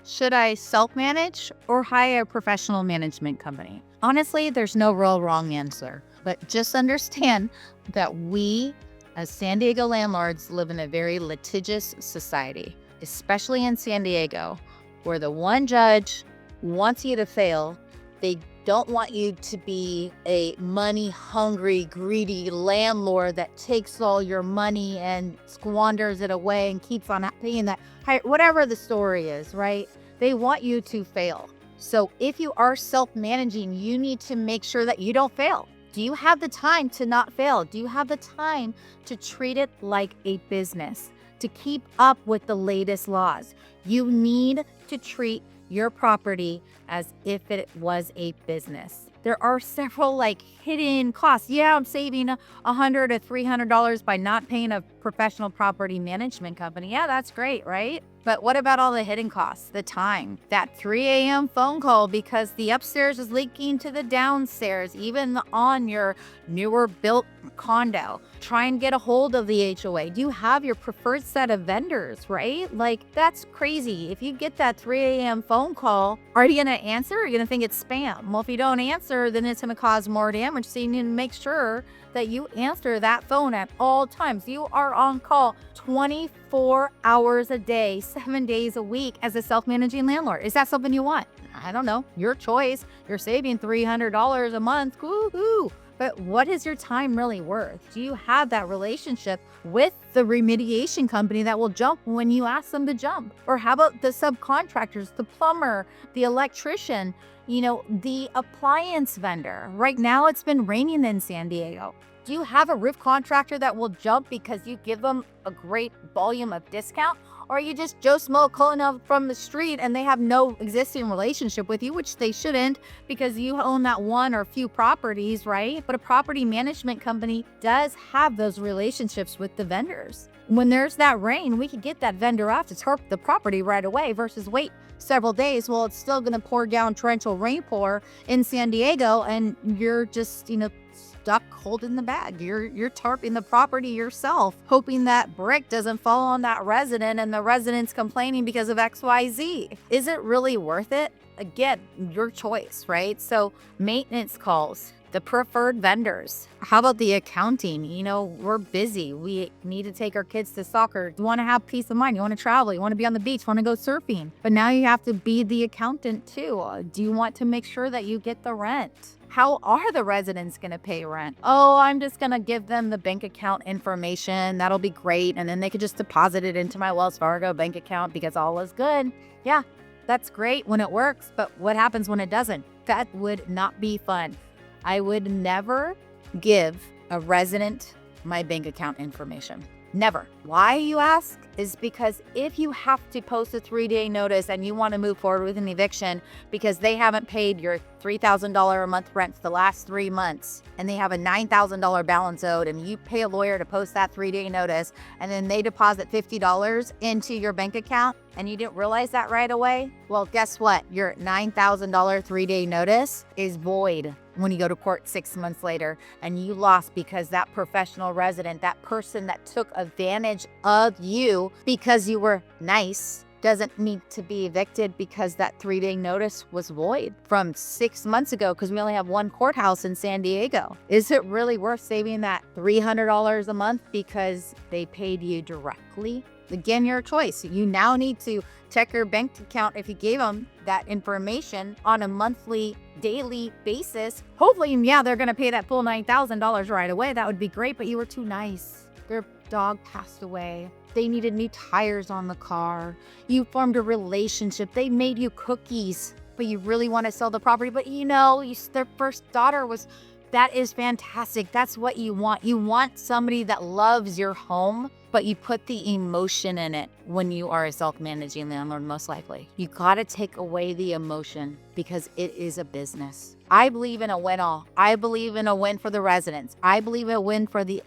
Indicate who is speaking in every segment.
Speaker 1: Should I self-manage or hire a professional management company? Honestly, there's no real wrong answer, but just understand that we, as San Diego landlords, live in a very litigious society, especially in San Diego, where the one judge wants you to fail. They don't want you to be a money-hungry, greedy landlord that takes all your money and squanders it away and keeps on paying that high, whatever the story is, right? They want you to fail. So if you are self-managing, you need to make sure that you don't fail. Do you have the time to not fail? Do you have the time to treat it like a business, to keep up with the latest laws? You need to treat your property as if it was a business. There are several hidden costs. Yeah, I'm saving $100 to $300 by not paying a professional property management company. Yeah, that's great, right? But what about all the hidden costs? The time, that 3 a.m. phone call because the upstairs is leaking to the downstairs, even on your newer built condo. Try and get a hold of the HOA. Do you have your preferred set of vendors, right? That's crazy. If you get that 3 a.m. phone call, are you going to answer or are you going to think it's spam? Well, if you don't answer, then it's going to cause more damage. So you need to make sure that you answer that phone at all times. You are on call 24 hours a day, 7 days a week as a self-managing landlord. Is that something you want? I don't know. Your choice. You're saving $300 a month. Woo-hoo. But what is your time really worth? Do you have that relationship with the remediation company that will jump when you ask them to jump? Or how about the subcontractors, the plumber, the electrician, the appliance vendor? Right now it's been raining in San Diego. Do you have a roof contractor that will jump because you give them a great volume of discount? Or are you just Joe Smo calling up from the street and they have no existing relationship with you, which they shouldn't because you own that one or few properties, right? But a property management company does have those relationships with the vendors. When there's that rain, we could get that vendor off to tarp the property right away versus wait several days. Well, it's still going to pour down torrential rainpour in San Diego and you're just, stuck holding the bag. You're tarping the property yourself, hoping that brick doesn't fall on that resident and the resident's complaining because of XYZ. Is it really worth it? Again, your choice, right? So maintenance calls, the preferred vendors. How about the accounting? We're busy. We need to take our kids to soccer. You want to have peace of mind. You want to travel. You want to be on the beach. You want to go surfing. But now you have to be the accountant too. Do you want to make sure that you get the rent? How are the residents going to pay rent? Oh, I'm just going to give them the bank account information. That'll be great. And then they could just deposit it into my Wells Fargo bank account because all is good. Yeah, that's great when it works. But what happens when it doesn't? That would not be fun. I would never give a resident my bank account information. Never. Why, you ask? Is because if you have to post a 3-day notice and you want to move forward with an eviction because they haven't paid your $3,000 a month rent for the last 3 months and they have a $9,000 balance owed and you pay a lawyer to post that 3-day notice and then they deposit $50 into your bank account and you didn't realize that right away, well, guess what? Your $9,000 3-day notice is void when you go to court 6 months later and you lost because that professional resident, that person that took advantage of you because you were nice, doesn't need to be evicted because that 3-day notice was void from 6 months ago because we only have one courthouse in San Diego. Is it really worth saving that $300 a month because they paid you directly? Again, your choice. You now need to check your bank account if you gave them that information on a monthly, daily basis. Hopefully, yeah, they're going to pay that full $9,000 right away. That would be great, but you were too nice. Their dog passed away. They needed new tires on the car. You formed a relationship. They made you cookies, but you really want to sell the property. But their first daughter was, that is fantastic. That's what you want. You want somebody that loves your home, but you put the emotion in it when you are a self-managing landlord, most likely. You got to take away the emotion because it is a business. I believe in a win-all. I believe in a win for the residents. I believe in a win for the,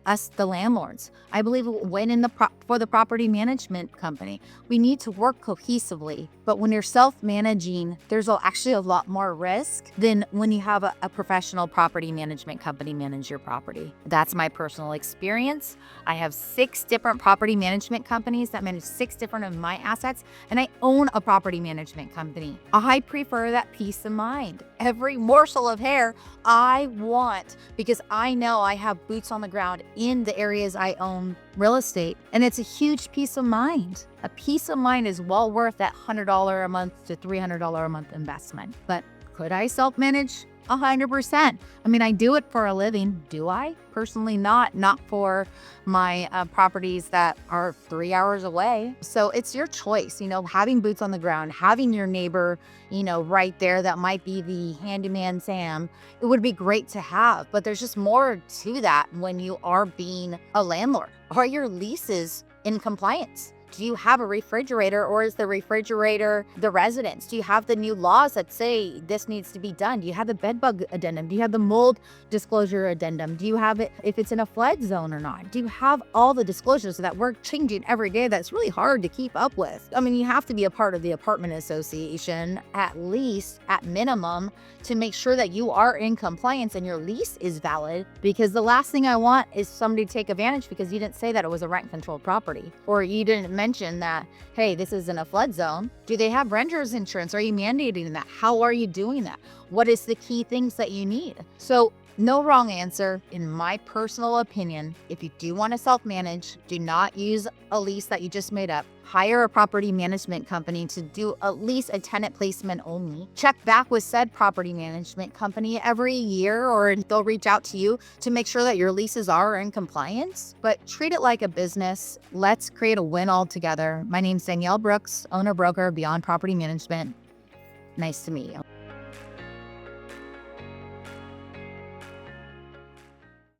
Speaker 1: us, the landlords. I believe a win for the property management company. We need to work cohesively. But when you're self-managing, there's actually a lot more risk than when you have a professional property management company manage your property. That's my personal experience. I have 6 6 different property management companies that manage 6 different of my assets, and I own a property management company. I prefer that peace of mind. Every morsel of hair I want, because I know I have boots on the ground in the areas I own real estate, and it's a huge peace of mind. A peace of mind is well worth that $100 a month to $300 a month investment. But could I self-manage? 100%. I mean, I do it for a living. Do I? Personally, not for my properties that are 3 hours away. So it's your choice, having boots on the ground, having your neighbor, right there that might be the handyman Sam. It would be great to have, but there's just more to that when you are being a landlord. Are your leases in compliance? Do you have a refrigerator, or is the refrigerator the residence? Do you have the new laws that say this needs to be done? Do you have the bed bug addendum? Do you have the mold disclosure addendum? Do you have it if it's in a flood zone or not? Do you have all the disclosures that we're changing every day that's really hard to keep up with? I mean, you have to be a part of the apartment association, at least, at minimum, to make sure that you are in compliance and your lease is valid, because the last thing I want is somebody to take advantage because you didn't say that it was a rent-controlled property, or you didn't mention that, hey, this is in a flood zone. Do they have renter's insurance? Are you mandating that? How are you doing that? What is the key things that you need? So no wrong answer. In my personal opinion, if you do want to self-manage, do not use a lease that you just made up. Hire a property management company to do at least a tenant placement only. Check back with said property management company every year, or they'll reach out to you to make sure that your leases are in compliance. But treat it like a business. Let's create a win all together. My name's Danielle Brooks, owner broker Beyond Property Management. Nice to meet you.